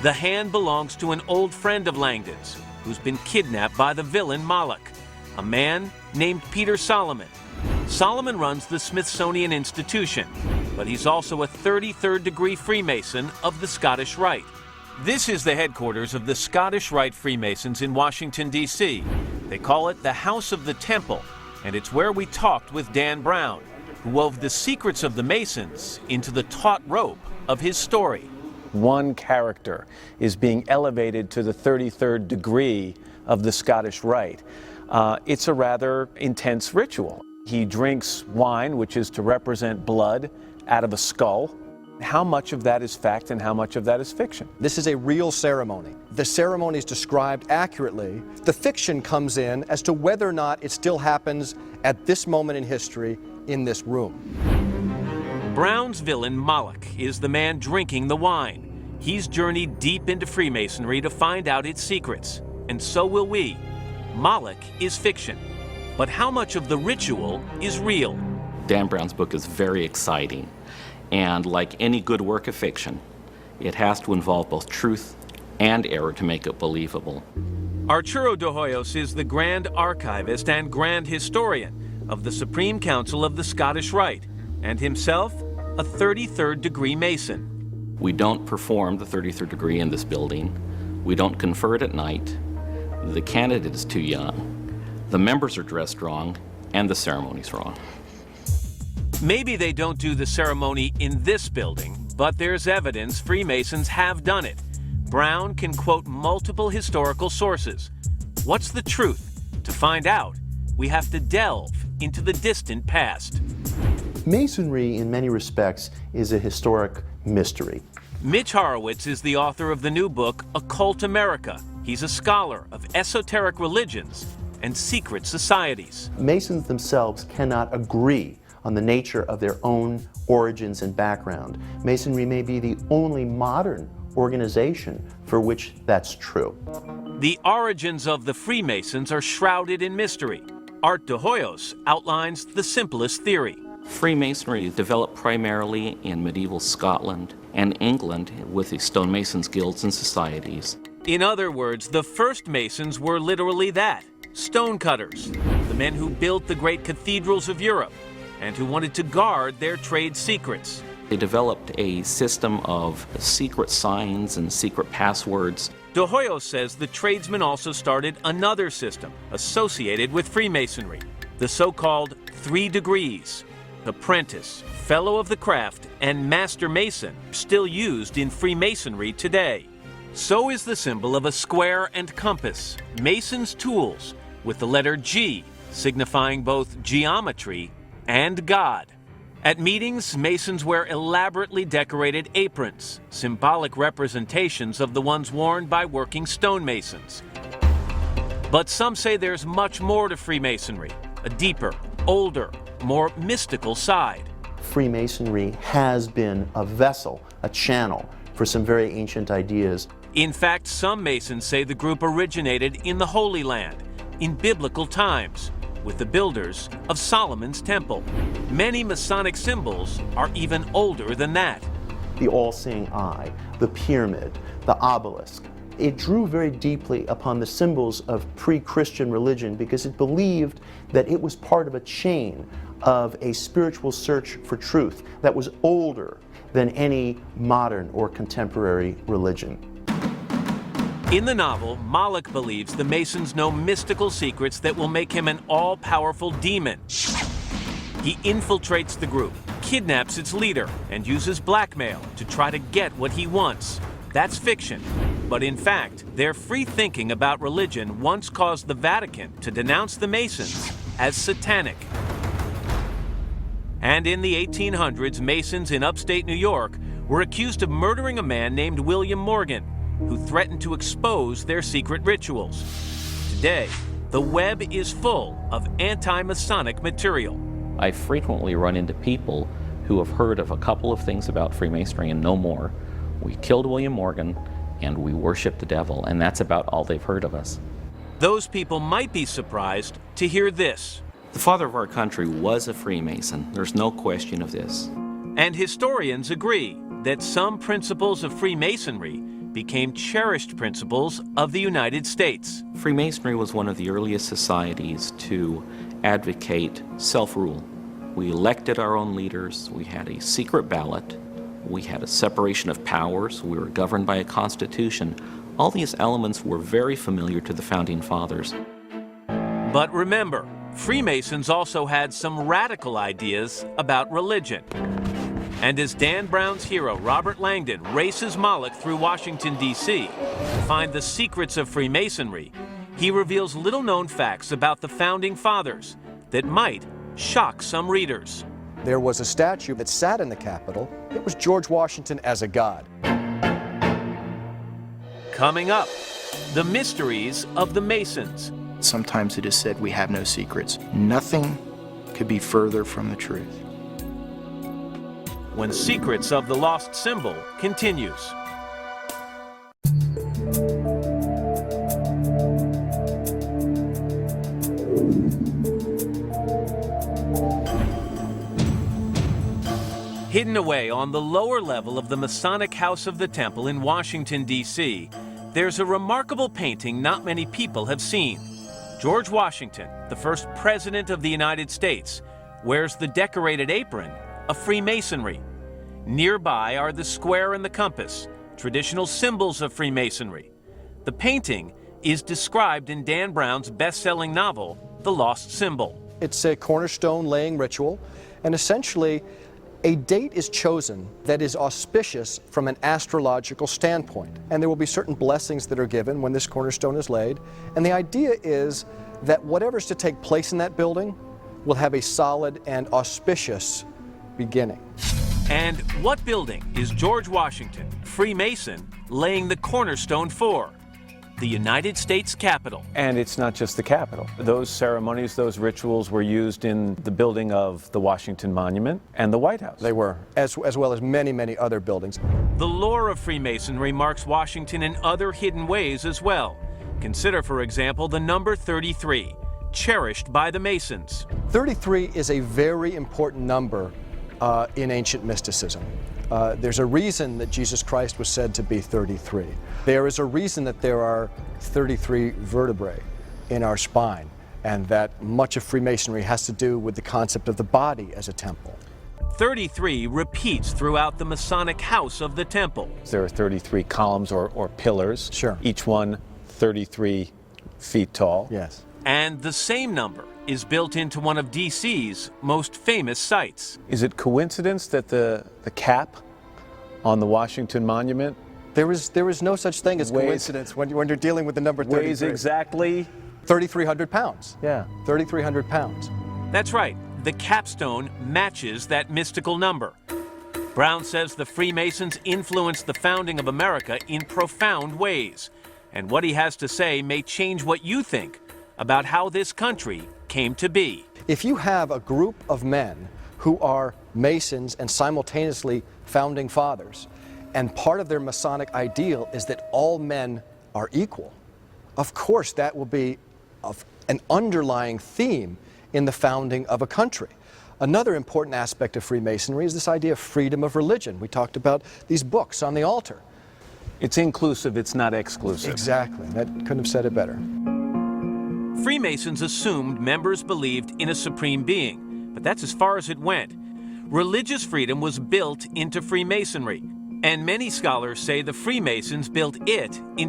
The hand belongs to an old friend of Langdon's who's been kidnapped by the villain Moloch, a man named Peter Solomon. Solomon runs the Smithsonian Institution, but he's also a 33rd degree Freemason of the Scottish Rite. This is the headquarters of the Scottish Rite Freemasons in Washington, D.C. They call it the House of the Temple, and it's where we talked with Dan Brown, who wove the secrets of the Masons into the taut rope of his story. One character is being elevated to the 33rd degree of the Scottish Rite. It's a rather intense ritual. He drinks wine, which is to represent blood, out of a skull. How much of that is fact and how much of that is fiction? This is a real ceremony. The ceremony is described accurately. The fiction comes in as to whether or not it still happens at this moment in history in this room. Brown's villain, Moloch, is the man drinking the wine. He's journeyed deep into Freemasonry to find out its secrets, and so will we. Moloch is fiction, but how much of the ritual is real? Dan Brown's book is very exciting, and like any good work of fiction, it has to involve both truth and error to make it believable. Arturo de Hoyos is the Grand Archivist and Grand Historian of the Supreme Council of the Scottish Rite, and himself a 33rd degree Mason. We don't perform the 33rd degree in this building. We don't confer it at night. The candidate is too young. The members are dressed wrong, and the ceremony's wrong. Maybe they don't do the ceremony in this building, but there's evidence Freemasons have done it. Brown can quote multiple historical sources. What's the truth? To find out, we have to delve into the distant past. Masonry, in many respects, is a historic mystery. Mitch Horowitz is the author of the new book, Occult America. He's a scholar of esoteric religions and secret societies. Masons themselves cannot agree on the nature of their own origins and background. Masonry may be the only modern organization for which that's true. The origins of the Freemasons are shrouded in mystery. Art de Hoyos outlines the simplest theory. Freemasonry developed primarily in medieval Scotland and England with the stonemasons guilds and societies. In other words, the first Masons were literally that, stonecutters, the men who built the great cathedrals of Europe and who wanted to guard their trade secrets. They developed a system of secret signs and secret passwords. De Hoyos says the tradesmen also started another system associated with Freemasonry, the so-called 3 degrees. Apprentice, Fellow of the Craft, and Master Mason, still used in Freemasonry today. So is the symbol of a square and compass, Mason's tools, with the letter G, signifying both geometry and God. At meetings, Masons wear elaborately decorated aprons, symbolic representations of the ones worn by working stonemasons. But some say there's much more to Freemasonry, a deeper, older, more mystical side. Freemasonry has been a vessel, a channel for some very ancient ideas. In fact, some Masons say the group originated in the Holy Land, in biblical times, with the builders of Solomon's Temple. Many Masonic symbols are even older than that. The all-seeing eye, the pyramid, the obelisk. It drew very deeply upon the symbols of pre-Christian religion because it believed that it was part of a chain of a spiritual search for truth that was older than any modern or contemporary religion. In the novel, Moloch believes the Masons know mystical secrets that will make him an all-powerful demon. He infiltrates the group, kidnaps its leader, and uses blackmail to try to get what he wants. That's fiction. But in fact, their free thinking about religion once caused the Vatican to denounce the Masons as satanic. And in the 1800s, Masons in upstate New York were accused of murdering a man named William Morgan, who threatened to expose their secret rituals. Today, the web is full of anti-Masonic material. I frequently run into people who have heard of a couple of things about Freemasonry and no more. We killed William Morgan and we worship the devil, and that's about all they've heard of us. Those people might be surprised to hear this. The father of our country was a Freemason. There's no question of this. And historians agree that some principles of Freemasonry became cherished principles of the United States. Freemasonry was one of the earliest societies to advocate self-rule. We elected our own leaders, we had a secret ballot, we had a separation of powers, we were governed by a constitution. All these elements were very familiar to the Founding Fathers. But remember, Freemasons also had some radical ideas about religion. And as Dan Brown's hero, Robert Langdon, races Moloch through Washington, D.C. to find the secrets of Freemasonry, he reveals little-known facts about the Founding Fathers that might shock some readers. There was a statue that sat in the Capitol. It was George Washington as a god. Coming up, the mysteries of the Masons. Sometimes it is said we have no secrets. Nothing could be further from the truth. When Secrets of the Lost Symbol continues. Hidden away on the lower level of the Masonic House of the Temple in Washington, D.C., there's a remarkable painting not many people have seen. George Washington, the first president of the United States, wears the decorated apron of Freemasonry. Nearby are the square and the compass, traditional symbols of Freemasonry. The painting is described in Dan Brown's best-selling novel, The Lost Symbol. It's a cornerstone laying ritual, and essentially a date is chosen that is auspicious from an astrological standpoint. And there will be certain blessings that are given when this cornerstone is laid. And the idea is that whatever's to take place in that building will have a solid and auspicious beginning. And what building is George Washington, Freemason, laying the cornerstone for? The United States Capitol. And it's not just the Capitol. Those ceremonies, those rituals were used in the building of the Washington Monument and the White House. They were, as well as many, many other buildings. The lore of Freemasonry marks Washington in other hidden ways as well. Consider, for example, the number 33, cherished by the Masons. 33 is a very important number in ancient mysticism. There's a reason that Jesus Christ was said to be 33. There is a reason that there are 33 vertebrae in our spine, and that much of Freemasonry has to do with the concept of the body as a temple. 33 repeats throughout the Masonic House of the Temple. There are 33 columns or pillars, Sure. each one 33 feet tall. Yes. And the same number is built into one of D.C.'s most famous sites. Is it coincidence that the cap on the Washington Monument There is no such thing as weighs- coincidence when you're dealing with the number 33. weighs exactly? 3,300 pounds. Yeah. 3,300 pounds. That's right, the capstone matches that mystical number. Brown says the Freemasons influenced the founding of America in profound ways. And what he has to say may change what you think about how this country came to be. If you have a group of men who are Masons and simultaneously founding fathers, and part of their Masonic ideal is that all men are equal, of course that will be an underlying theme in the founding of a country. Another important aspect of Freemasonry is this idea of freedom of religion. We talked about these books on the altar. It's inclusive, it's not exclusive. Exactly. That couldn't have said it better. Freemasons assumed members believed in a supreme being, but that's as far as it went. Religious freedom was built into Freemasonry, and many scholars say the Freemasons built it into